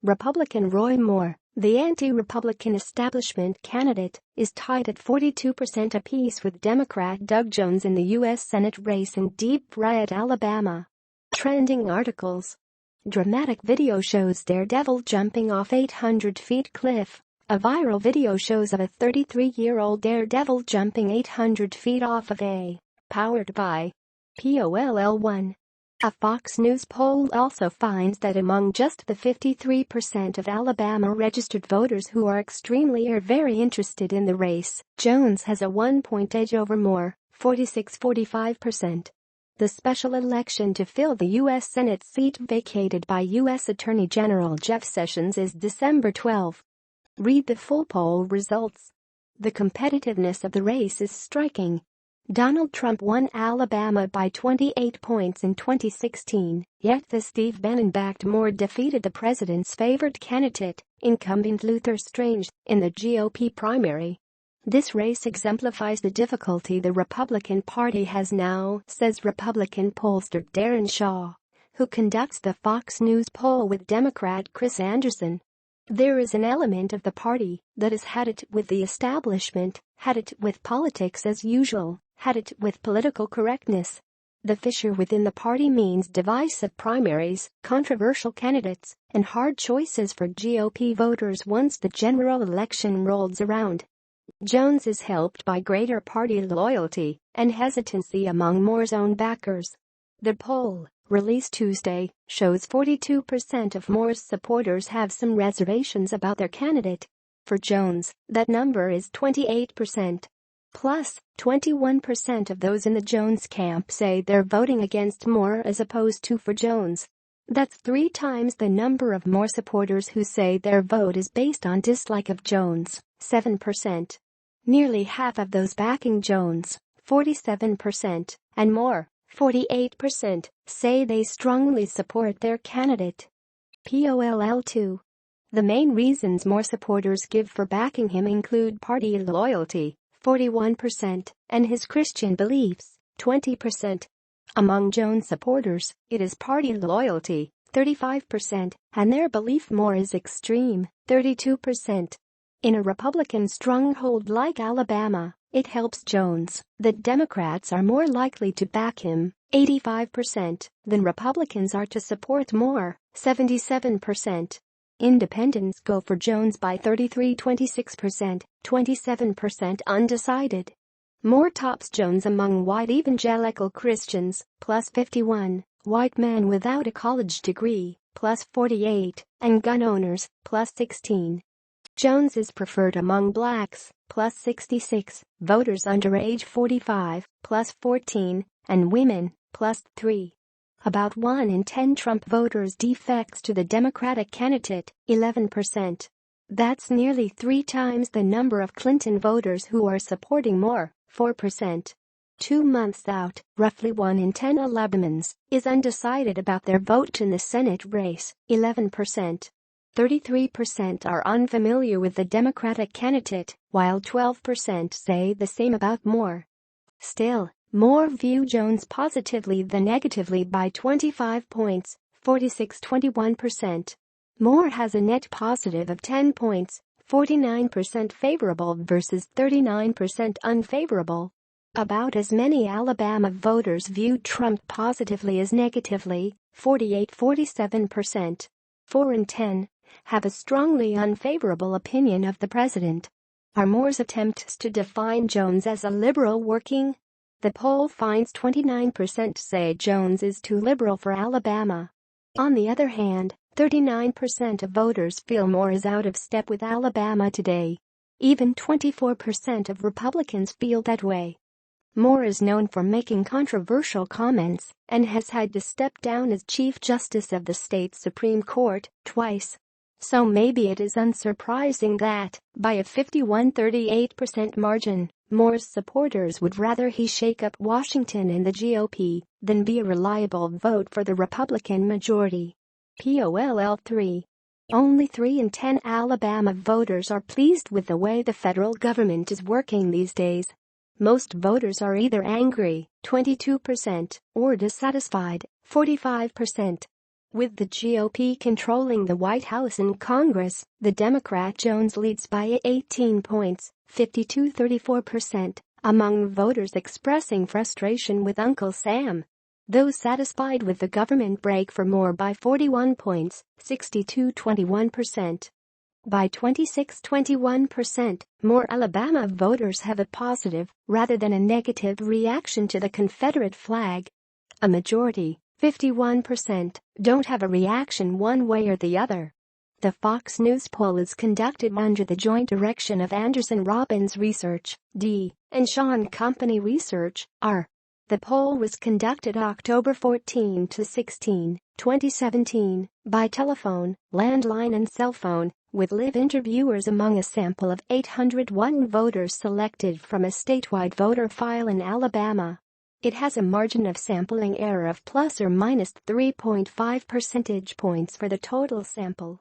Republican Roy Moore, the anti-Republican establishment candidate, is tied at 42% apiece with Democrat Doug Jones in the U.S. Senate race in Deep Red, Alabama. Trending articles. Dramatic video shows daredevil jumping off 800 feet cliff. A viral video shows of a 33-year-old daredevil jumping 800 feet off of a powered by POLL1. A Fox News poll also finds that among just the 53% of Alabama registered voters who are extremely or very interested in the race, Jones has a 1-point edge over Moore, 46-45%. The special election to fill the U.S. Senate seat vacated by U.S. Attorney General Jeff Sessions is December 12. Read the full poll results. The competitiveness of the race is striking. Donald Trump won Alabama by 28 points in 2016, yet the Steve Bannon-backed Moore defeated the president's favored candidate, incumbent Luther Strange, in the GOP primary. This race exemplifies the difficulty the Republican Party has now, says Republican pollster Darren Shaw, who conducts the Fox News poll with Democrat Chris Anderson. There is an element of the party that has had it with the establishment, had it with politics as usual, had it with political correctness. The fissure within the party means divisive primaries, controversial candidates, and hard choices for GOP voters once the general election rolls around. Jones is helped by greater party loyalty and hesitancy among Moore's own backers. The poll, released Tuesday, shows 42% of Moore's supporters have some reservations about their candidate. For Jones, that number is 28%. Plus, 21% of those in the Jones camp say they're voting against Moore as opposed to for Jones. That's 3 times the number of Moore supporters who say their vote is based on dislike of Jones, 7%. Nearly half of those backing Jones, 47%, and Moore, 48%, say they strongly support their candidate. POLL2. The main reasons Moore supporters give for backing him include party loyalty, 41%, and his Christian beliefs, 20%. Among Jones supporters, it is party loyalty, 35%, and their belief Moore is extreme, 32%. In a Republican stronghold like Alabama, it helps Jones that Democrats are more likely to back him, 85%, than Republicans are to support Moore, 77%. Independents go for Jones by 33-26%, 27% undecided. Moore tops Jones among white evangelical Christians, plus 51, white men without a college degree, plus 48, and gun owners, plus 16. Jones is preferred among blacks, plus 66, voters under age 45, plus 14, and women, plus 3. About 1 in 10 Trump voters defects to the Democratic candidate, 11%. That's nearly 3 times the number of Clinton voters who are supporting Moore, 4%. 2 months out, roughly 1 in 10 Alabamans is undecided about their vote in the Senate race, 11%. 33% are unfamiliar with the Democratic candidate, while 12% say the same about Moore. Still, Moore view Jones positively than negatively by 25 points, 46-21%. Moore has a net positive of 10 points, 49% favorable versus 39% unfavorable. About as many Alabama voters viewed Trump positively as negatively, 48-47%. 4 in 10 have a strongly unfavorable opinion of the president. Are Moore's attempts to define Jones as a liberal working? The poll finds 29% say Jones is too liberal for Alabama. On the other hand, 39% of voters feel Moore is out of step with Alabama today. Even 24% of Republicans feel that way. Moore is known for making controversial comments and has had to step down as Chief Justice of the state's Supreme Court twice. So maybe it is unsurprising that, by a 51-38% margin, Moore's supporters would rather he shake up Washington and the GOP than be a reliable vote for the Republican majority. POLL3. Only 3 in 10 Alabama voters are pleased with the way the federal government is working these days. Most voters are either angry, 22%, or dissatisfied, 45%. With the GOP controlling the White House and Congress, the Democrat Jones leads by 18 points, 52-34%, among voters expressing frustration with Uncle Sam. Those satisfied with the government break for Moore by 41 points, 62-21%. By 26-21%, more Alabama voters have a positive, rather than a negative reaction to the Confederate flag. A majority, 51%, don't have a reaction one way or the other. The Fox News poll is conducted under the joint direction of Anderson Robbins Research, D., and Sean Company Research, R. The poll was conducted October 14 to 16, 2017, by telephone, landline and cell phone, with live interviewers among a sample of 801 voters selected from a statewide voter file in Alabama. It has a margin of sampling error of plus or minus 3.5 percentage points for the total sample.